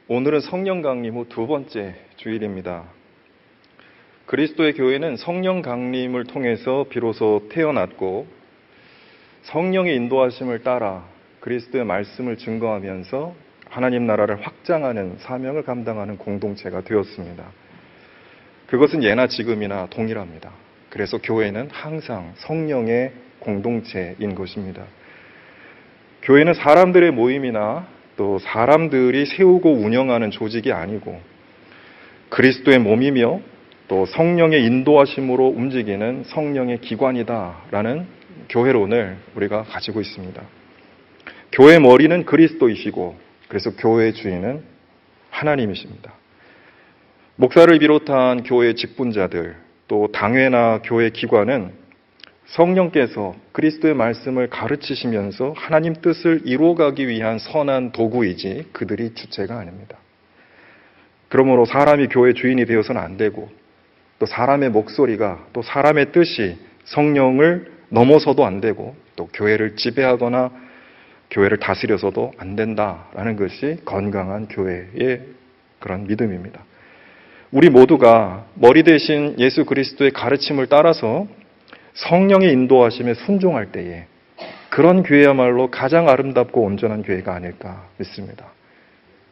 오늘은 성령 강림 후 두 번째 주일입니다. 그리스도의 교회는 성령 강림을 통해서 비로소 태어났고 성령의 인도하심을 따라 그리스도의 말씀을 증거하면서 하나님 나라를 확장하는 사명을 감당하는 공동체가 되었습니다. 그것은 예나 지금이나 동일합니다. 그래서 교회는 항상 성령의 공동체인 것입니다. 교회는 사람들의 모임이나 또 사람들이 세우고 운영하는 조직이 아니고 그리스도의 몸이며 또 성령의 인도하심으로 움직이는 성령의 기관이다라는 교회론을 우리가 가지고 있습니다. 교회의 머리는 그리스도이시고 그래서 교회의 주인은 하나님이십니다. 목사를 비롯한 교회의 직분자들 또 당회나 교회 기관은 성령께서 그리스도의 말씀을 가르치시면서 하나님 뜻을 이루어가기 위한 선한 도구이지 그들이 주체가 아닙니다. 그러므로 사람이 교회 주인이 되어서는 안 되고 또 사람의 목소리가 또 사람의 뜻이 성령을 넘어서도 안 되고 또 교회를 지배하거나 교회를 다스려서도 안 된다라는 것이 건강한 교회의 그런 믿음입니다. 우리 모두가 머리 대신 예수 그리스도의 가르침을 따라서 성령의 인도하심에 순종할 때에 그런 교회야말로 가장 아름답고 온전한 교회가 아닐까 믿습니다.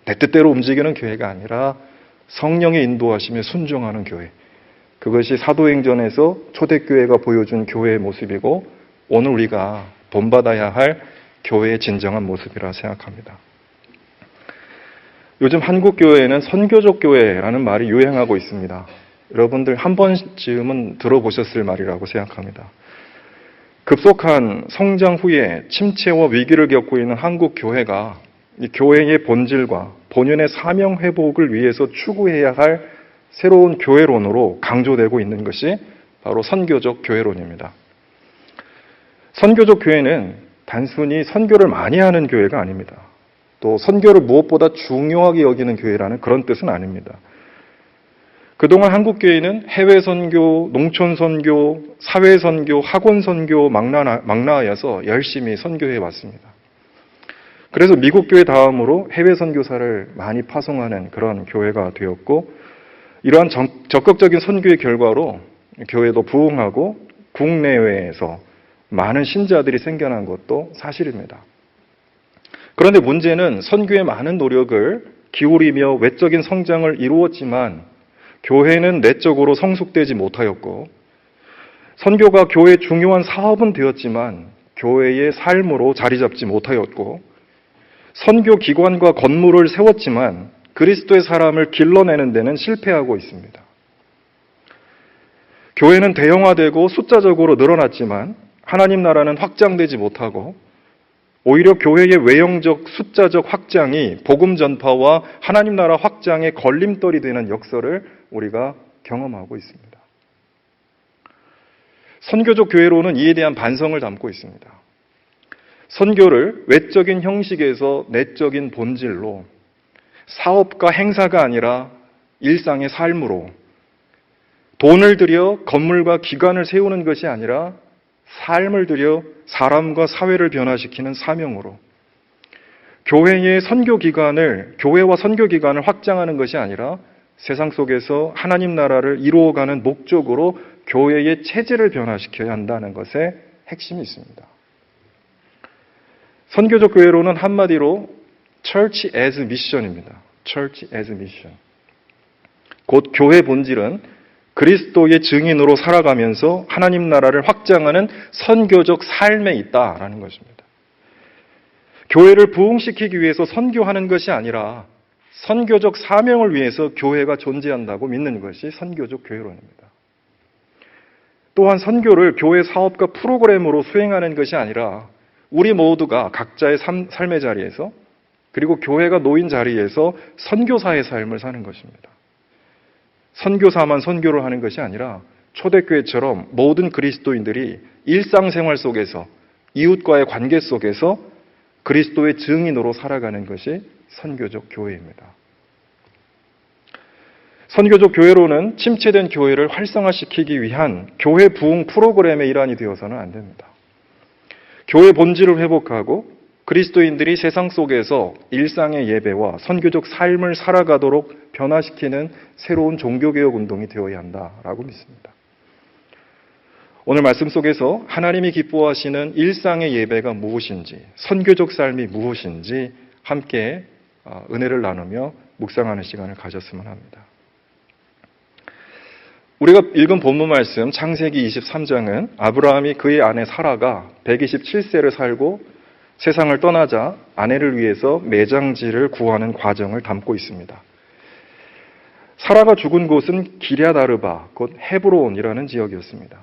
내 뜻대로 움직이는 교회가 아니라 성령의 인도하심에 순종하는 교회. 그것이 사도행전에서 초대교회가 보여준 교회의 모습이고 오늘 우리가 본받아야 할 교회의 진정한 모습이라 생각합니다. 요즘 한국 교회에는 선교적 교회라는 말이 유행하고 있습니다. 여러분들 한 번쯤은 들어보셨을 말이라고 생각합니다. 급속한 성장 후에 침체와 위기를 겪고 있는 한국 교회가 이 교회의 본질과 본연의 사명 회복을 위해서 추구해야 할 새로운 교회론으로 강조되고 있는 것이 바로 선교적 교회론입니다. 선교적 교회는 단순히 선교를 많이 하는 교회가 아닙니다. 또 선교를 무엇보다 중요하게 여기는 교회라는 그런 뜻은 아닙니다. 그동안 한국교회는 해외 선교, 농촌 선교, 사회 선교, 학원 선교 망라하여서 열심히 선교해 왔습니다. 그래서 미국 교회 다음으로 해외 선교사를 많이 파송하는 그런 교회가 되었고 이러한 적극적인 선교의 결과로 교회도 부흥하고 국내외에서 많은 신자들이 생겨난 것도 사실입니다. 그런데 문제는 선교에 많은 노력을 기울이며 외적인 성장을 이루었지만 교회는 내적으로 성숙되지 못하였고 선교가 교회의 중요한 사업은 되었지만 교회의 삶으로 자리 잡지 못하였고 선교 기관과 건물을 세웠지만 그리스도의 사람을 길러내는 데는 실패하고 있습니다. 교회는 대형화되고 숫자적으로 늘어났지만 하나님 나라는 확장되지 못하고 오히려 교회의 외형적 숫자적 확장이 복음 전파와 하나님 나라 확장의 걸림돌이 되는 역설을 우리가 경험하고 있습니다. 선교적 교회로는 이에 대한 반성을 담고 있습니다. 선교를 외적인 형식에서 내적인 본질로 사업과 행사가 아니라 일상의 삶으로 돈을 들여 건물과 기관을 세우는 것이 아니라 삶을 들여 사람과 사회를 변화시키는 사명으로 교회의 선교기관을 교회와 선교기관을 확장하는 것이 아니라 세상 속에서 하나님 나라를 이루어가는 목적으로 교회의 체질을 변화시켜야 한다는 것에 핵심이 있습니다. 선교적 교회로는 한마디로 Church as Mission입니다. Church as Mission. 곧 교회 본질은 그리스도의 증인으로 살아가면서 하나님 나라를 확장하는 선교적 삶에 있다라는 것입니다. 교회를 부흥시키기 위해서 선교하는 것이 아니라 선교적 사명을 위해서 교회가 존재한다고 믿는 것이 선교적 교회론입니다. 또한 선교를 교회 사업과 프로그램으로 수행하는 것이 아니라 우리 모두가 각자의 삶의 자리에서 그리고 교회가 놓인 자리에서 선교사의 삶을 사는 것입니다. 선교사만 선교를 하는 것이 아니라 초대교회처럼 모든 그리스도인들이 일상생활 속에서 이웃과의 관계 속에서 그리스도의 증인으로 살아가는 것이 선교적 교회입니다. 선교적 교회로는 침체된 교회를 활성화시키기 위한 교회 부흥 프로그램의 일환이 되어서는 안 됩니다. 교회 본질을 회복하고 그리스도인들이 세상 속에서 일상의 예배와 선교적 삶을 살아가도록 변화시키는 새로운 종교개혁 운동이 되어야 한다라고 믿습니다. 오늘 말씀 속에서 하나님이 기뻐하시는 일상의 예배가 무엇인지, 선교적 삶이 무엇인지 함께 은혜를 나누며 묵상하는 시간을 가졌으면 합니다. 우리가 읽은 본문 말씀 창세기 23장은 아브라함이 그의 아내 사라가 127세를 살고 세상을 떠나자 아내를 위해서 매장지를 구하는 과정을 담고 있습니다. 사라가 죽은 곳은 기럇 아르바, 곧 헤브론이라는 지역이었습니다.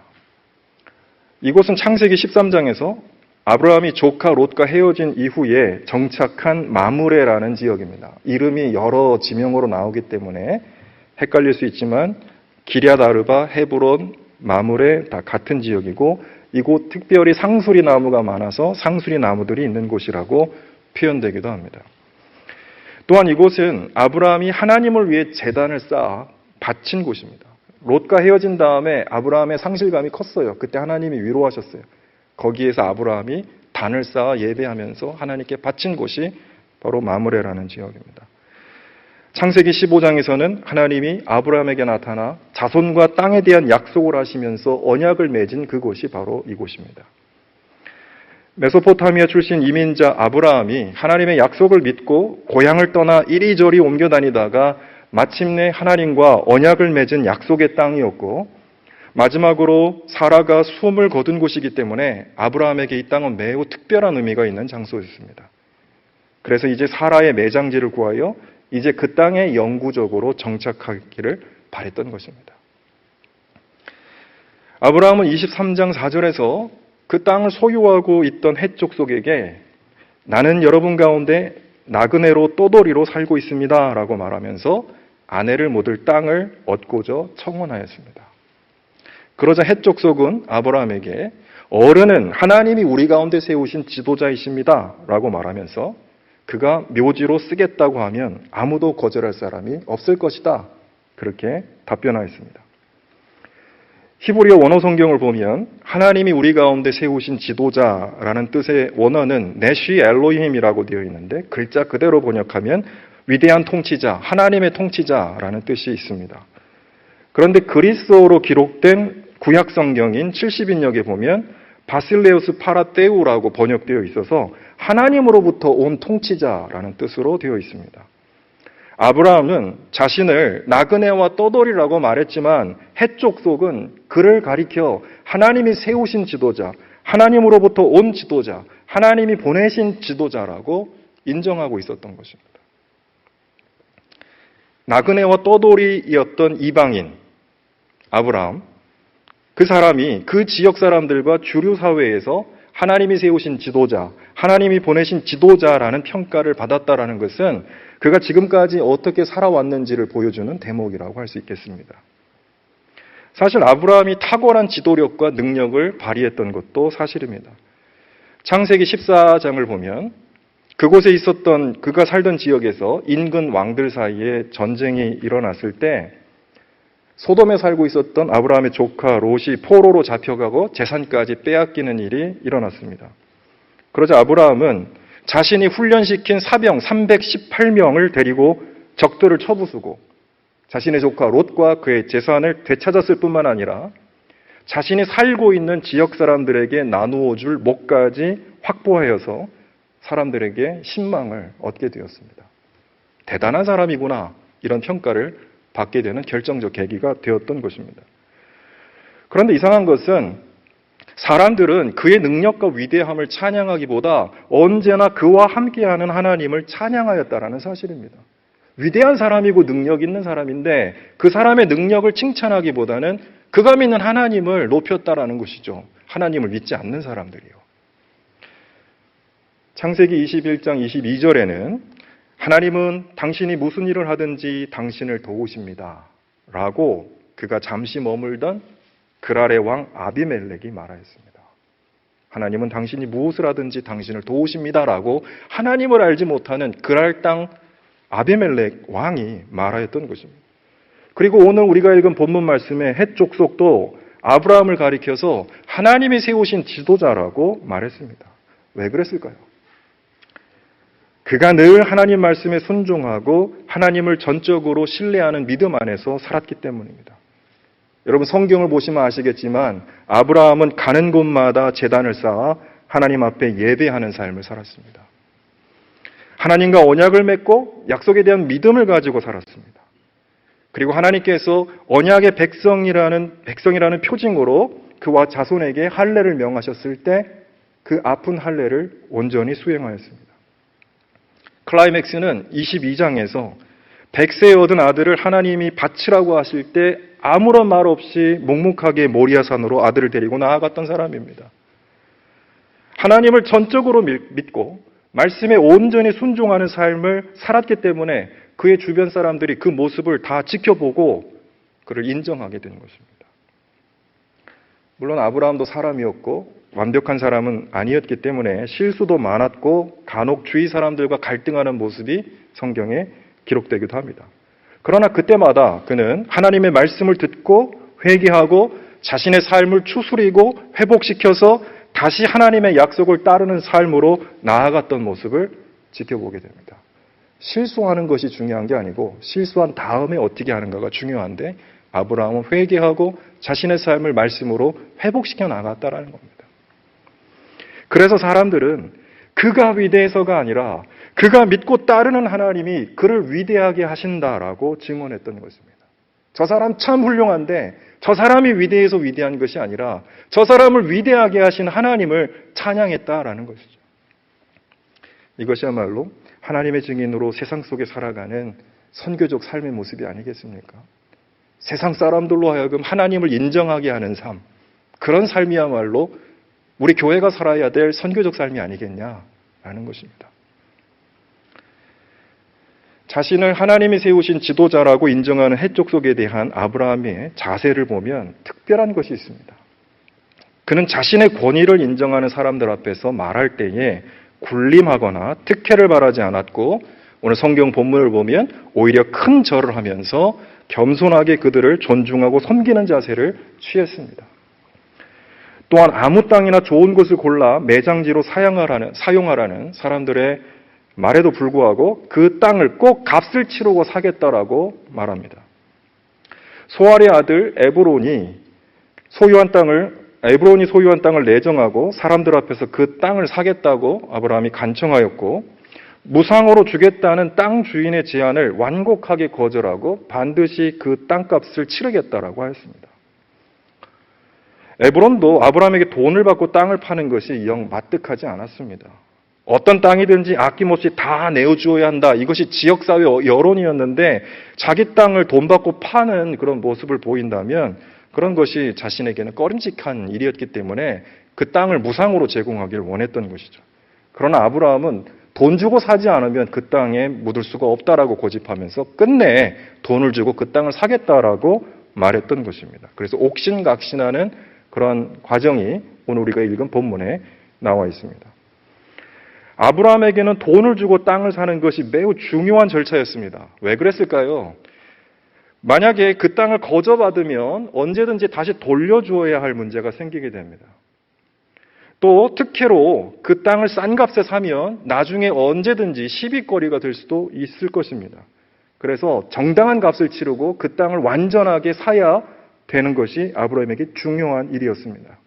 이곳은 창세기 13장에서 아브라함이 조카 롯과 헤어진 이후에 정착한 마므레라는 지역입니다. 이름이 여러 지명으로 나오기 때문에 헷갈릴 수 있지만 기럇 아르바, 헤브론, 마므레 다 같은 지역이고 이곳 특별히 상수리 나무가 많아서 상수리 나무들이 있는 곳이라고 표현되기도 합니다. 또한 이곳은 아브라함이 하나님을 위해 제단을 쌓아 바친 곳입니다. 롯과 헤어진 다음에 아브라함의 상실감이 컸어요. 그때 하나님이 위로하셨어요. 거기에서 아브라함이 단을 쌓아 예배하면서 하나님께 바친 곳이 바로 마므레라는 지역입니다. 창세기 15장에서는 하나님이 아브라함에게 나타나 자손과 땅에 대한 약속을 하시면서 언약을 맺은 그곳이 바로 이곳입니다. 메소포타미아 출신 이민자 아브라함이 하나님의 약속을 믿고 고향을 떠나 이리저리 옮겨 다니다가 마침내 하나님과 언약을 맺은 약속의 땅이었고 마지막으로 사라가 숨을 거둔 곳이기 때문에 아브라함에게 이 땅은 매우 특별한 의미가 있는 장소였습니다. 그래서 이제 사라의 매장지를 구하여 이제 그 땅에 영구적으로 정착하기를 바랬던 것입니다. 아브라함은 23장 4절에서 그 땅을 소유하고 있던 헷 족속에게 나는 여러분 가운데 나그네로 떠돌이로 살고 있습니다 라고 말하면서 아내를 묻을 땅을 얻고자 청혼하였습니다. 그러자 헷 족속은 아브라함에게 어른은 하나님이 우리 가운데 세우신 지도자이십니다 라고 말하면서 그가 묘지로 쓰겠다고 하면 아무도 거절할 사람이 없을 것이다. 그렇게 답변하였습니다. 히브리어 원어 성경을 보면 하나님이 우리 가운데 세우신 지도자라는 뜻의 원어는 네시 엘로힘이라고 되어 있는데 글자 그대로 번역하면 위대한 통치자, 하나님의 통치자라는 뜻이 있습니다. 그런데 그리스어로 기록된 구약 성경인 70인역에 보면 바실레우스 파라테우라고 번역되어 있어서 하나님으로부터 온 통치자라는 뜻으로 되어 있습니다. 아브라함은 자신을 나그네와 떠돌이라고 말했지만 헷 족속은 그를 가리켜 하나님이 세우신 지도자, 하나님으로부터 온 지도자, 하나님이 보내신 지도자라고 인정하고 있었던 것입니다. 나그네와 떠돌이였던 이방인 아브라함, 그 사람이 그 지역 사람들과 주류 사회에서 하나님이 세우신 지도자, 하나님이 보내신 지도자라는 평가를 받았다라는 것은 그가 지금까지 어떻게 살아왔는지를 보여주는 대목이라고 할 수 있겠습니다. 사실 아브라함이 탁월한 지도력과 능력을 발휘했던 것도 사실입니다. 창세기 14장을 보면 그곳에 있었던 그가 살던 지역에서 인근 왕들 사이에 전쟁이 일어났을 때 소돔에 살고 있었던 아브라함의 조카 롯이 포로로 잡혀가고 재산까지 빼앗기는 일이 일어났습니다. 그러자 아브라함은 자신이 훈련시킨 사병 318명을 데리고 적들을 쳐부수고 자신의 조카 롯과 그의 재산을 되찾았을 뿐만 아니라 자신이 살고 있는 지역 사람들에게 나누어 줄 목까지 확보하여서 사람들에게 신망을 얻게 되었습니다. 대단한 사람이구나, 이런 평가를 받게 되는 결정적 계기가 되었던 것입니다. 그런데 이상한 것은 사람들은 그의 능력과 위대함을 찬양하기보다 언제나 그와 함께하는 하나님을 찬양하였다라는 사실입니다. 위대한 사람이고 능력 있는 사람인데 그 사람의 능력을 칭찬하기보다는 그가 믿는 하나님을 높였다라는 것이죠. 하나님을 믿지 않는 사람들이요. 창세기 21장 22절에는 하나님은 당신이 무슨 일을 하든지 당신을 도우십니다 라고 그가 잠시 머물던 그랄의 왕 아비멜렉이 말하였습니다. 하나님은 당신이 무엇을 하든지 당신을 도우십니다 라고 하나님을 알지 못하는 그랄 땅 아비멜렉 왕이 말하였던 것입니다. 그리고 오늘 우리가 읽은 본문 말씀의 헷 족속도 아브라함을 가리켜서 하나님이 세우신 지도자라고 말했습니다. 왜 그랬을까요? 그가 늘 하나님 말씀에 순종하고 하나님을 전적으로 신뢰하는 믿음 안에서 살았기 때문입니다. 여러분 성경을 보시면 아시겠지만 아브라함은 가는 곳마다 제단을 쌓아 하나님 앞에 예배하는 삶을 살았습니다. 하나님과 언약을 맺고 약속에 대한 믿음을 가지고 살았습니다. 그리고 하나님께서 언약의 백성이라는 표징으로 그와 자손에게 할례를 명하셨을 때 그 아픈 할례를 온전히 수행하였습니다. 클라이맥스는 22장에서 100세에 얻은 아들을 하나님이 바치라고 하실 때 아무런 말 없이 묵묵하게 모리아산으로 아들을 데리고 나아갔던 사람입니다. 하나님을 전적으로 믿고 말씀에 온전히 순종하는 삶을 살았기 때문에 그의 주변 사람들이 그 모습을 다 지켜보고 그를 인정하게 된 것입니다. 물론 아브라함도 사람이었고 완벽한 사람은 아니었기 때문에 실수도 많았고 간혹 주위 사람들과 갈등하는 모습이 성경에 기록되기도 합니다. 그러나 그때마다 그는 하나님의 말씀을 듣고 회개하고 자신의 삶을 추스리고 회복시켜서 다시 하나님의 약속을 따르는 삶으로 나아갔던 모습을 지켜보게 됩니다. 실수하는 것이 중요한 게 아니고 실수한 다음에 어떻게 하는가가 중요한데 아브라함은 회개하고 자신의 삶을 말씀으로 회복시켜 나갔다라는 겁니다. 그래서 사람들은 그가 위대해서가 아니라 그가 믿고 따르는 하나님이 그를 위대하게 하신다라고 증언했던 것입니다. 저 사람 참 훌륭한데 저 사람이 위대해서 위대한 것이 아니라 저 사람을 위대하게 하신 하나님을 찬양했다라는 것이죠. 이것이야말로 하나님의 증인으로 세상 속에 살아가는 선교적 삶의 모습이 아니겠습니까? 세상 사람들로 하여금 하나님을 인정하게 하는 삶, 그런 삶이야말로 우리 교회가 살아야 될 선교적 삶이 아니겠냐라는 것입니다. 자신을 하나님이 세우신 지도자라고 인정하는 해족속에 대한 아브라함의 자세를 보면 특별한 것이 있습니다. 그는 자신의 권위를 인정하는 사람들 앞에서 말할 때에 군림하거나 특혜를 바라지 않았고 오늘 성경 본문을 보면 오히려 큰 절을 하면서 겸손하게 그들을 존중하고 섬기는 자세를 취했습니다. 또한 아무 땅이나 좋은 곳을 골라 매장지로 사용하라는 사람들의 말에도 불구하고 그 땅을 꼭 값을 치르고 사겠다라고 말합니다. 소알의 아들 에브론이 소유한 땅을 내정하고 사람들 앞에서 그 땅을 사겠다고 아브라함이 간청하였고 무상으로 주겠다는 땅 주인의 제안을 완곡하게 거절하고 반드시 그 땅값을 치르겠다라고 하였습니다. 에브론도 아브라함에게 돈을 받고 땅을 파는 것이 영 마뜩하지 않았습니다. 어떤 땅이든지 아낌없이 다 내어주어야 한다. 이것이 지역사회 여론이었는데 자기 땅을 돈 받고 파는 그런 모습을 보인다면 그런 것이 자신에게는 꺼림칙한 일이었기 때문에 그 땅을 무상으로 제공하기를 원했던 것이죠. 그러나 아브라함은 돈 주고 사지 않으면 그 땅에 묻을 수가 없다라고 고집하면서 끝내 돈을 주고 그 땅을 사겠다라고 말했던 것입니다. 그래서 옥신각신하는 그런 과정이 오늘 우리가 읽은 본문에 나와 있습니다. 아브라함에게는 돈을 주고 땅을 사는 것이 매우 중요한 절차였습니다. 왜 그랬을까요? 만약에 그 땅을 거저받으면 언제든지 다시 돌려주어야 할 문제가 생기게 됩니다. 또 특혜로 그 땅을 싼 값에 사면 나중에 언제든지 시비거리가 될 수도 있을 것입니다. 그래서 정당한 값을 치르고 그 땅을 완전하게 사야 되는 것이 아브라함에게 중요한 일이었습니다.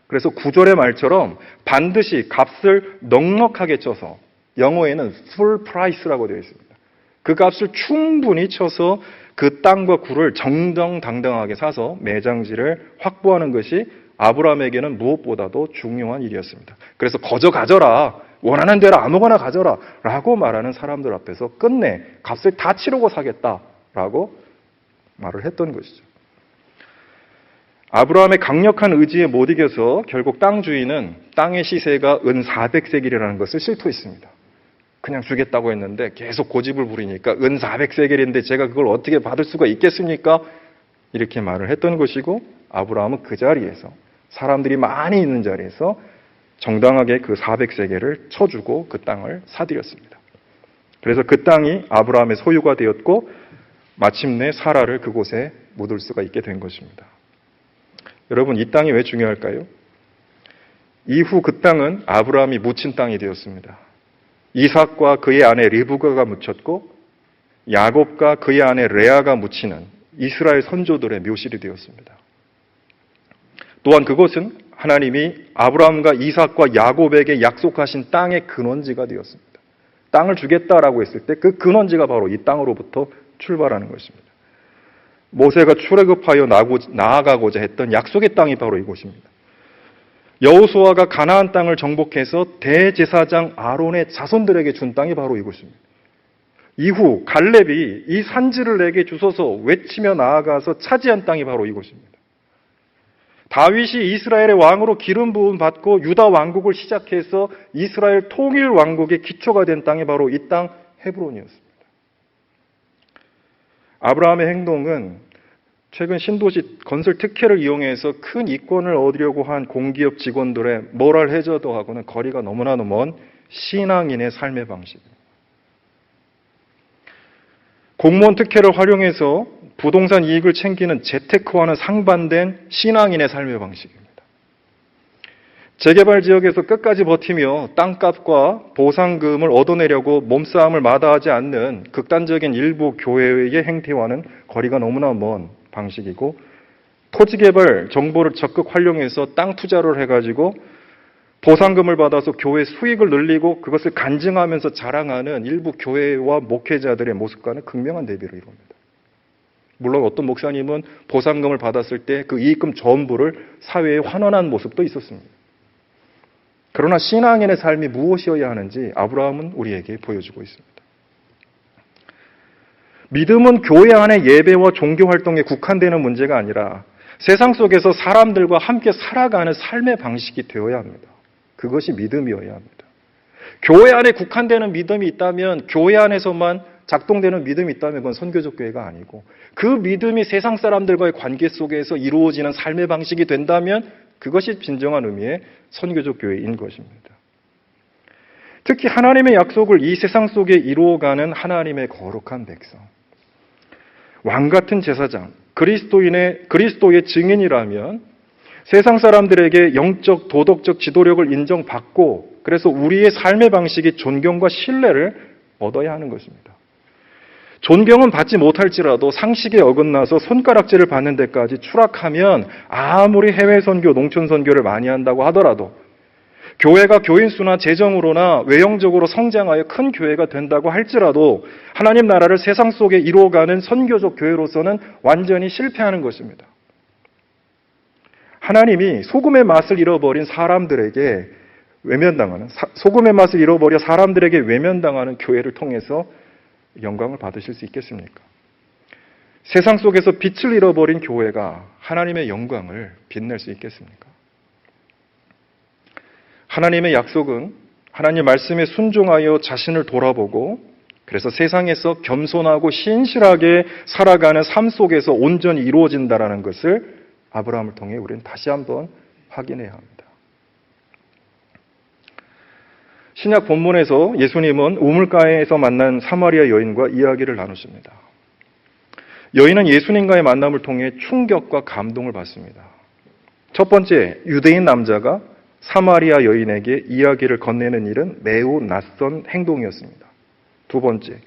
그래서 9절의 말처럼 반드시 값을 넉넉하게 쳐서 영어에는 full price라고 되어 있습니다. 그 값을 충분히 쳐서 그 땅과 굴을 정정당당하게 사서 매장지를 확보하는 것이 아브라함에게는 무엇보다도 중요한 일이었습니다. 그래서 거저 가져라, 원하는 대로 아무거나 가져라 라고 말하는 사람들 앞에서 끝내 값을 다 치르고 사겠다라고 말을 했던 것이죠. 아브라함의 강력한 의지에 못 이겨서 결국 땅 주인은 땅의 시세가 은 400세겔이라는 것을 실토했습니다. 그냥 주겠다고 했는데 계속 고집을 부리니까 은 400세겔인데 제가 그걸 어떻게 받을 수가 있겠습니까? 이렇게 말을 했던 것이고 아브라함은 그 자리에서 사람들이 많이 있는 자리에서 정당하게 그 400세겔을 쳐주고 그 땅을 사들였습니다. 그래서 그 땅이 아브라함의 소유가 되었고 마침내 사라를 그곳에 묻을 수가 있게 된 것입니다. 여러분, 이 땅이 왜 중요할까요? 이후 그 땅은 아브라함이 묻힌 땅이 되었습니다. 이삭과 그의 아내 리브가가 묻혔고 야곱과 그의 아내 레아가 묻히는 이스라엘 선조들의 묘실이 되었습니다. 또한 그것은 하나님이 아브라함과 이삭과 야곱에게 약속하신 땅의 근원지가 되었습니다. 땅을 주겠다라고 했을 때 그 근원지가 바로 이 땅으로부터 출발하는 것입니다. 모세가 출애굽하여 나아가고자 했던 약속의 땅이 바로 이곳입니다. 여호수아가 가나안 땅을 정복해서 대제사장 아론의 자손들에게 준 땅이 바로 이곳입니다. 이후 갈렙이 이 산지를 내게 주소서 외치며 나아가서 차지한 땅이 바로 이곳입니다. 다윗이 이스라엘의 왕으로 기름 부음 받고 유다 왕국을 시작해서 이스라엘 통일 왕국의 기초가 된 땅이 바로 이 땅 헤브론이었습니다. 아브라함의 행동은 최근 신도시 건설 특혜를 이용해서 큰 이권을 얻으려고 한 공기업 직원들의 모럴 해저드하고는 거리가 너무나도 먼 신앙인의 삶의 방식입니다. 공무원 특혜를 활용해서 부동산 이익을 챙기는 재테크와는 상반된 신앙인의 삶의 방식입니다. 재개발 지역에서 끝까지 버티며 땅값과 보상금을 얻어내려고 몸싸움을 마다하지 않는 극단적인 일부 교회의 행태와는 거리가 너무나 먼 방식이고, 토지개발 정보를 적극 활용해서 땅 투자를 해가지고 보상금을 받아서 교회 수익을 늘리고 그것을 간증하면서 자랑하는 일부 교회와 목회자들의 모습과는 극명한 대비를 이룹니다. 물론 어떤 목사님은 보상금을 받았을 때 그 이익금 전부를 사회에 환원한 모습도 있었습니다. 그러나 신앙인의 삶이 무엇이어야 하는지 아브라함은 우리에게 보여주고 있습니다. 믿음은 교회 안의 예배와 종교 활동에 국한되는 문제가 아니라 세상 속에서 사람들과 함께 살아가는 삶의 방식이 되어야 합니다. 그것이 믿음이어야 합니다. 교회 안에 국한되는 믿음이 있다면, 교회 안에서만 작동되는 믿음이 있다면 그건 선교적 교회가 아니고, 그 믿음이 세상 사람들과의 관계 속에서 이루어지는 삶의 방식이 된다면 그것이 진정한 의미의 선교적 교회인 것입니다. 특히 하나님의 약속을 이 세상 속에 이루어가는 하나님의 거룩한 백성, 왕같은 제사장, 그리스도의 증인이라면 세상 사람들에게 영적, 도덕적 지도력을 인정받고, 그래서 우리의 삶의 방식이 존경과 신뢰를 얻어야 하는 것입니다. 존경은 받지 못할지라도 상식에 어긋나서 손가락질을 받는 데까지 추락하면 아무리 해외 선교, 농촌 선교를 많이 한다고 하더라도, 교회가 교인 수나 재정으로나 외형적으로 성장하여 큰 교회가 된다고 할지라도 하나님 나라를 세상 속에 이루어가는 선교적 교회로서는 완전히 실패하는 것입니다. 하나님이 소금의 맛을 잃어버린 사람들에게 외면당하는, 소금의 맛을 잃어버려 사람들에게 외면당하는 교회를 통해서 영광을 받으실 수 있겠습니까? 세상 속에서 빛을 잃어버린 교회가 하나님의 영광을 빛낼 수 있겠습니까? 하나님의 약속은 하나님 말씀에 순종하여 자신을 돌아보고, 그래서 세상에서 겸손하고 신실하게 살아가는 삶 속에서 온전히 이루어진다는 것을 아브라함을 통해 우리는 다시 한번 확인해야 합니다. 신약 본문에서 예수님은 우물가에서 만난 사마리아 여인과 이야기를 나누십니다. 여인은 예수님과의 만남을 통해 충격과 감동을 받습니다. 첫 번째, 유대인 남자가 사마리아 여인에게 이야기를 건네는 일은 매우 낯선 행동이었습니다. 두 번째,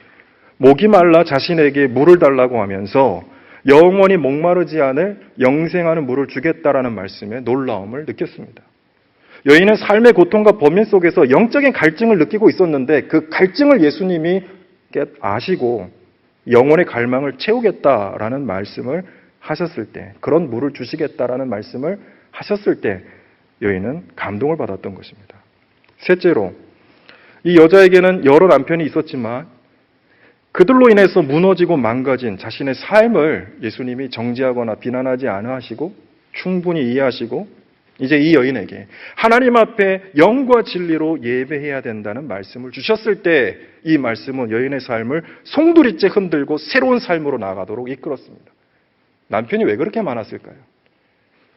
목이 말라 자신에게 물을 달라고 하면서 영원히 목마르지 않을 영생하는 물을 주겠다라는 말씀에 놀라움을 느꼈습니다. 여인은 삶의 고통과 범민 속에서 영적인 갈증을 느끼고 있었는데, 그 갈증을 예수님이 아시고 영혼의 갈망을 채우겠다라는 말씀을 하셨을 때, 그런 물을 주시겠다라는 말씀을 하셨을 때 여인은 감동을 받았던 것입니다. 셋째로, 이 여자에게는 여러 남편이 있었지만 그들로 인해서 무너지고 망가진 자신의 삶을 예수님이 정죄하거나 비난하지 않으시고 충분히 이해하시고, 이제 이 여인에게 하나님 앞에 영과 진리로 예배해야 된다는 말씀을 주셨을 때, 이 말씀은 여인의 삶을 송두리째 흔들고 새로운 삶으로 나아가도록 이끌었습니다. 남편이 왜 그렇게 많았을까요?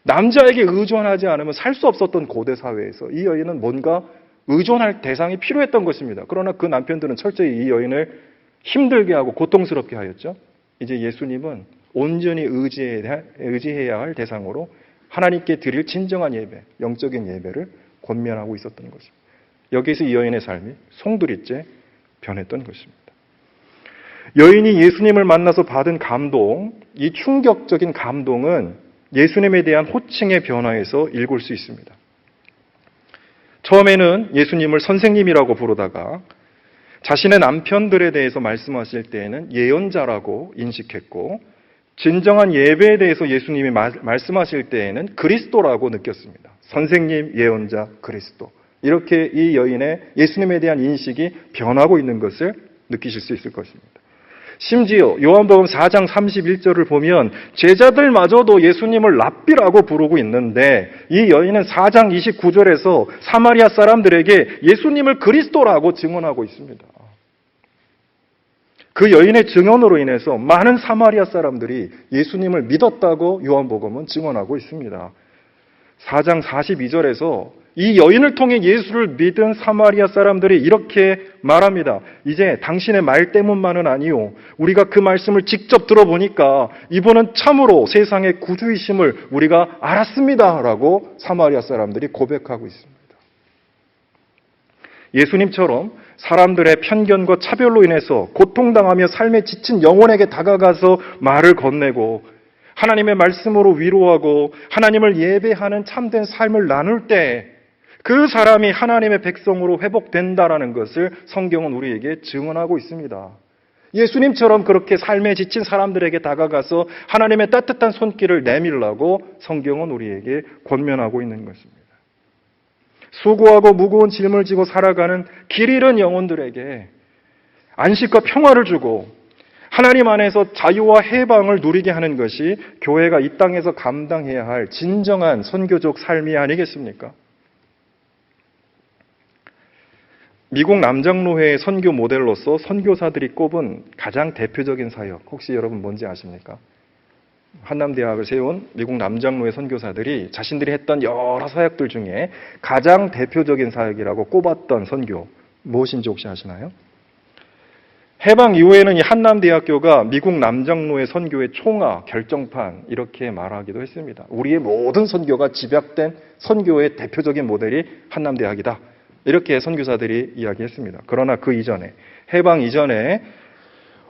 남자에게 의존하지 않으면 살 수 없었던 고대 사회에서 이 여인은 뭔가 의존할 대상이 필요했던 것입니다. 그러나 그 남편들은 철저히 이 여인을 힘들게 하고 고통스럽게 하였죠. 이제 예수님은 온전히 의지해야 할 대상으로 하나님께 드릴 진정한 예배, 영적인 예배를 권면하고 있었던 것입니다. 여기서 이 여인의 삶이 송두리째 변했던 것입니다. 여인이 예수님을 만나서 받은 감동, 이 충격적인 감동은 예수님에 대한 호칭의 변화에서 읽을 수 있습니다. 처음에는 예수님을 선생님이라고 부르다가 자신의 남편들에 대해서 말씀하실 때에는 예언자라고 인식했고, 진정한 예배에 대해서 예수님이 말씀하실 때에는 그리스도라고 느꼈습니다. 선생님, 예언자, 그리스도. 이렇게 이 여인의 예수님에 대한 인식이 변하고 있는 것을 느끼실 수 있을 것입니다. 심지어 요한복음 4장 31절을 보면 제자들마저도 예수님을 랍비라고 부르고 있는데, 이 여인은 4장 29절에서 사마리아 사람들에게 예수님을 그리스도라고 증언하고 있습니다. 그 여인의 증언으로 인해서 많은 사마리아 사람들이 예수님을 믿었다고 요한복음은 증언하고 있습니다. 4장 42절에서 이 여인을 통해 예수를 믿은 사마리아 사람들이 이렇게 말합니다. 이제 당신의 말 때문만은 아니요, 우리가 그 말씀을 직접 들어보니까 이분은 참으로 세상의 구주이심을 우리가 알았습니다 라고 사마리아 사람들이 고백하고 있습니다. 예수님처럼 사람들의 편견과 차별로 인해서 고통당하며 삶에 지친 영혼에게 다가가서 말을 건네고 하나님의 말씀으로 위로하고 하나님을 예배하는 참된 삶을 나눌 때 그 사람이 하나님의 백성으로 회복된다라는 것을 성경은 우리에게 증언하고 있습니다. 예수님처럼 그렇게 삶에 지친 사람들에게 다가가서 하나님의 따뜻한 손길을 내밀라고 성경은 우리에게 권면하고 있는 것입니다. 수고하고 무거운 짐을 지고 살아가는 길 잃은 영혼들에게 안식과 평화를 주고 하나님 안에서 자유와 해방을 누리게 하는 것이 교회가 이 땅에서 감당해야 할 진정한 선교적 삶이 아니겠습니까? 미국 남장로회의 선교 모델로서 선교사들이 꼽은 가장 대표적인 사역, 혹시 여러분 뭔지 아십니까? 한남대학을 세운 미국 남장로회 선교사들이 자신들이 했던 여러 사역들 중에 가장 대표적인 사역이라고 꼽았던 선교, 무엇인지 혹시 아시나요? 해방 이후에는 이 한남대학교가 미국 남장로회 선교의 총화, 결정판 이렇게 말하기도 했습니다. 우리의 모든 선교가 집약된 선교의 대표적인 모델이 한남대학이다. 이렇게 선교사들이 이야기했습니다. 그러나 그 이전에, 해방 이전에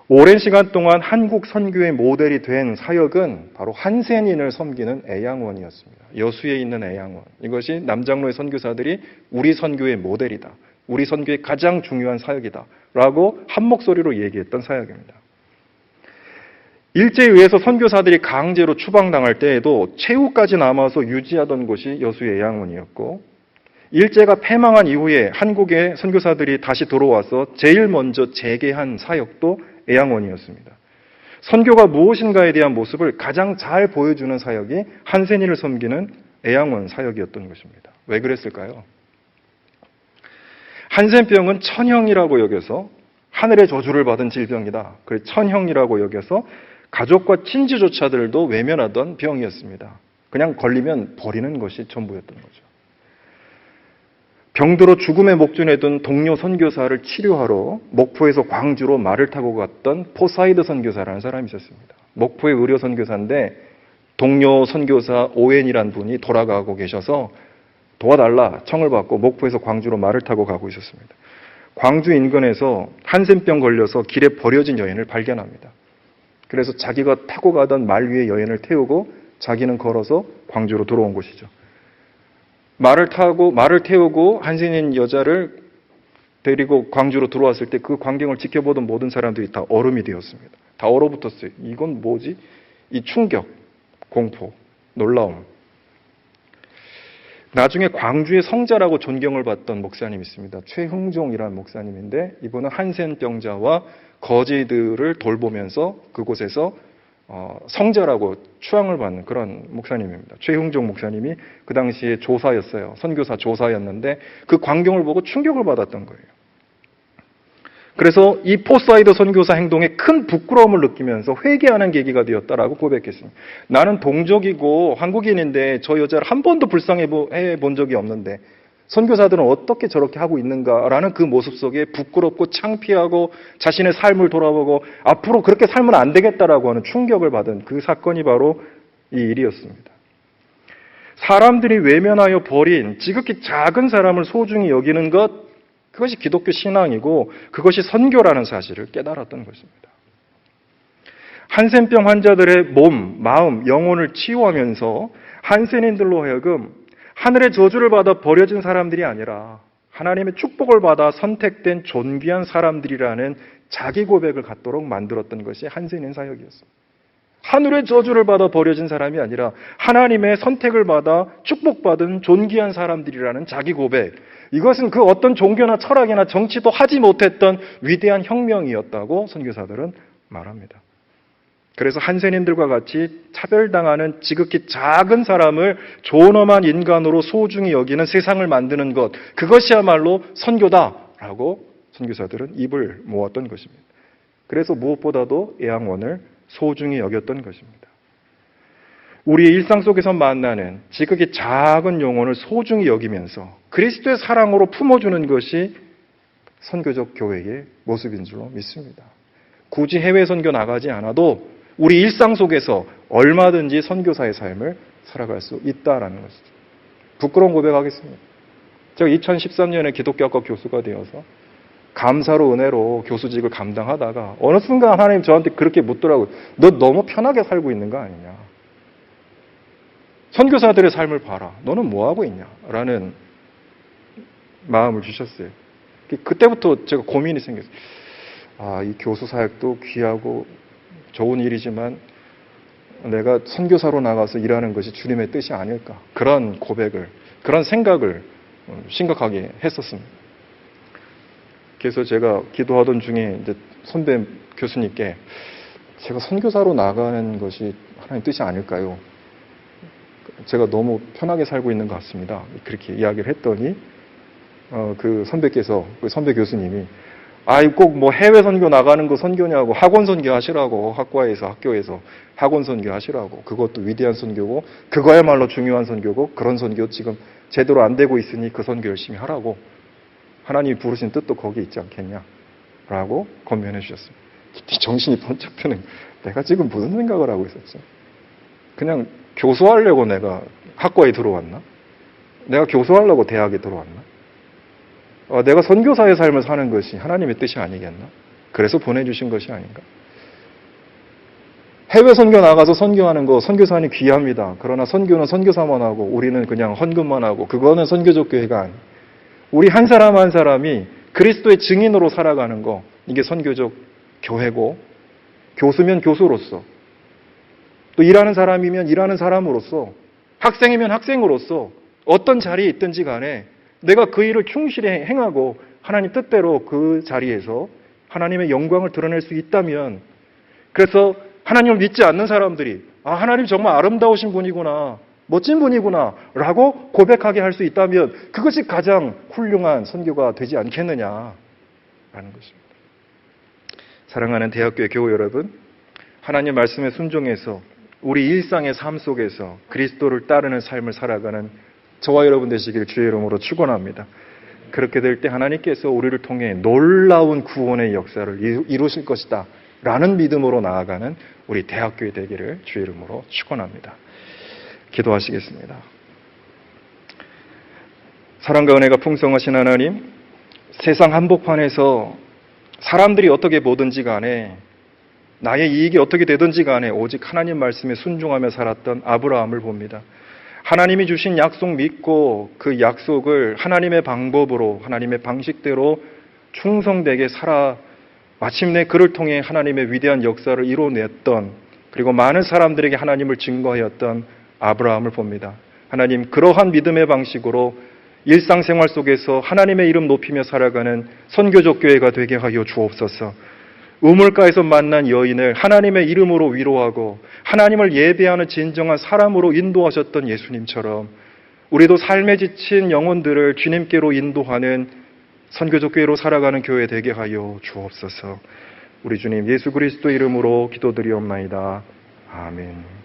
오랜 시간 동안 한국 선교의 모델이 된 사역은 바로 한센인을 섬기는 애양원이었습니다. 여수에 있는 애양원. 이것이 남장로의 선교사들이 우리 선교의 모델이다. 우리 선교의 가장 중요한 사역이다. 라고 한 목소리로 얘기했던 사역입니다. 일제에 의해서 선교사들이 강제로 추방당할 때에도 최후까지 남아서 유지하던 곳이 여수의 애양원이었고, 일제가 패망한 이후에 한국의 선교사들이 다시 들어와서 제일 먼저 재개한 사역도 애양원이었습니다. 선교가 무엇인가에 대한 모습을 가장 잘 보여주는 사역이 한센인을 섬기는 애양원 사역이었던 것입니다. 왜 그랬을까요? 한센병은 천형이라고 여겨서 하늘의 저주를 받은 질병이다. 그래서 천형이라고 여겨서 가족과 친지조차들도 외면하던 병이었습니다. 그냥 걸리면 버리는 것이 전부였던 거죠. 병들어 죽음의 목전에 둔 동료 선교사를 치료하러 목포에서 광주로 말을 타고 갔던 포사이드 선교사라는 사람이 있었습니다. 목포의 의료 선교사인데 동료 선교사 오웬이라는 분이 돌아가고 계셔서 도와달라 청을 받고 목포에서 광주로 말을 타고 가고 있었습니다. 광주 인근에서 한센병 걸려서 길에 버려진 여인을 발견합니다. 그래서 자기가 타고 가던 말 위에 여인을 태우고 자기는 걸어서 광주로 들어온 것이죠. 말을 태우고 한센인 여자를 데리고 광주로 들어왔을 때 그 광경을 지켜보던 모든 사람들이 다 얼음이 되었습니다. 다 얼어붙었어요. 이건 뭐지? 이 충격, 공포, 놀라움. 나중에 광주의 성자라고 존경을 받던 목사님이 있습니다. 최흥종이라는 목사님인데 이분은 한센병자와 거지들을 돌보면서 그곳에서 성자라고 추앙을 받는 그런 목사님입니다. 최흥종 목사님이 그 당시에 조사였어요. 선교사 조사였는데 그 광경을 보고 충격을 받았던 거예요. 그래서 이 포사이드 선교사 행동에 큰 부끄러움을 느끼면서 회개하는 계기가 되었다라고 고백했습니다. 나는 동족이고 한국인인데 저 여자를 한 번도 불쌍해 본 적이 없는데 선교사들은 어떻게 저렇게 하고 있는가라는 그 모습 속에 부끄럽고 창피하고 자신의 삶을 돌아보고 앞으로 그렇게 살면 안 되겠다라고 하는 충격을 받은 그 사건이 바로 이 일이었습니다. 사람들이 외면하여 버린 지극히 작은 사람을 소중히 여기는 것, 그것이 기독교 신앙이고 그것이 선교라는 사실을 깨달았던 것입니다. 한센병 환자들의 몸, 마음, 영혼을 치유하면서 한센인들로 하여금 하늘의 저주를 받아 버려진 사람들이 아니라 하나님의 축복을 받아 선택된 존귀한 사람들이라는 자기 고백을 갖도록 만들었던 것이 한센인 사역이었습니다. 하늘의 저주를 받아 버려진 사람이 아니라 하나님의 선택을 받아 축복받은 존귀한 사람들이라는 자기 고백. 이것은 그 어떤 종교나 철학이나 정치도 하지 못했던 위대한 혁명이었다고 선교사들은 말합니다. 그래서 한센인들과 같이 차별당하는 지극히 작은 사람을 존엄한 인간으로 소중히 여기는 세상을 만드는 것, 그것이야말로 선교다라고 선교사들은 입을 모았던 것입니다. 그래서 무엇보다도 애양원을 소중히 여겼던 것입니다. 우리의 일상 속에서 만나는 지극히 작은 영혼을 소중히 여기면서 그리스도의 사랑으로 품어주는 것이 선교적 교회의 모습인 줄로 믿습니다. 굳이 해외 선교 나가지 않아도 우리 일상 속에서 얼마든지 선교사의 삶을 살아갈 수 있다라는 것이죠. 부끄러운 고백하겠습니다. 제가 2013년에 기독교학과 교수가 되어서 감사로 은혜로 교수직을 감당하다가 어느 순간 하나님 저한테 그렇게 묻더라고요. 너 너무 편하게 살고 있는 거 아니냐. 선교사들의 삶을 봐라. 너는 뭐하고 있냐. 라는 마음을 주셨어요. 그때부터 제가 고민이 생겼어요. 이 교수 사역도 귀하고 좋은 일이지만 내가 선교사로 나가서 일하는 것이 주님의 뜻이 아닐까. 그런 고백을, 그런 생각을 심각하게 했었습니다. 그래서 제가 기도하던 중에 이제 선배 교수님께 제가 선교사로 나가는 것이 하나님 뜻이 아닐까요? 제가 너무 편하게 살고 있는 것 같습니다. 그렇게 이야기를 했더니 그 선배께서, 그 선배 교수님이 꼭 뭐 해외 선교 나가는 거 선교냐고, 학원 선교 하시라고, 학과에서, 학교에서 학원 선교 하시라고. 그것도 위대한 선교고, 그거야말로 중요한 선교고, 그런 선교 지금 제대로 안 되고 있으니 그 선교 열심히 하라고. 하나님이 부르신 뜻도 거기에 있지 않겠냐. 라고 권면해 주셨습니다. 정신이 번쩍 드는, 내가 지금 무슨 생각을 하고 있었지? 그냥 교수하려고 내가 학과에 들어왔나? 내가 교수하려고 대학에 들어왔나? 내가 선교사의 삶을 사는 것이 하나님의 뜻이 아니겠나? 그래서 보내주신 것이 아닌가? 해외 선교 나가서 선교하는 거, 선교사는 귀합니다. 그러나 선교는 선교사만 하고 우리는 그냥 헌금만 하고 그거는 선교적 교회가 아니에요. 우리 한 사람 한 사람이 그리스도의 증인으로 살아가는 거, 이게 선교적 교회고, 교수면 교수로서, 또 일하는 사람이면 일하는 사람으로서, 학생이면 학생으로서 어떤 자리에 있든지 간에 내가 그 일을 충실히 행하고 하나님 뜻대로 그 자리에서 하나님의 영광을 드러낼 수 있다면, 그래서 하나님을 믿지 않는 사람들이 하나님 정말 아름다우신 분이구나, 멋진 분이구나 라고 고백하게 할 수 있다면 그것이 가장 훌륭한 선교가 되지 않겠느냐라는 것입니다. 사랑하는 대학교의 교우 여러분, 하나님 말씀에 순종해서 우리 일상의 삶 속에서 그리스도를 따르는 삶을 살아가는 저와 여러분 되시길 주의 이름으로 축원합니다. 그렇게 될 때 하나님께서 우리를 통해 놀라운 구원의 역사를 이루실 것이다 라는 믿음으로 나아가는 우리 대학교의 되기를 주의 이름으로 축원합니다. 기도하시겠습니다. 사랑과 은혜가 풍성하신 하나님, 세상 한복판에서 사람들이 어떻게 보든지 간에, 나의 이익이 어떻게 되든지 간에 오직 하나님 말씀에 순종하며 살았던 아브라함을 봅니다. 하나님이 주신 약속 믿고 그 약속을 하나님의 방법으로, 하나님의 방식대로 충성되게 살아 마침내 그를 통해 하나님의 위대한 역사를 이뤄냈던, 그리고 많은 사람들에게 하나님을 증거하였던 아브라함을 봅니다. 하나님, 그러한 믿음의 방식으로 일상생활 속에서 하나님의 이름 높이며 살아가는 선교적 교회가 되게 하여 주옵소서. 우물가에서 만난 여인을 하나님의 이름으로 위로하고 하나님을 예배하는 진정한 사람으로 인도하셨던 예수님처럼 우리도 삶에 지친 영혼들을 주님께로 인도하는 선교적 교회로 살아가는 교회 되게 하여 주옵소서. 우리 주님 예수 그리스도 이름으로 기도드리옵나이다. 아멘.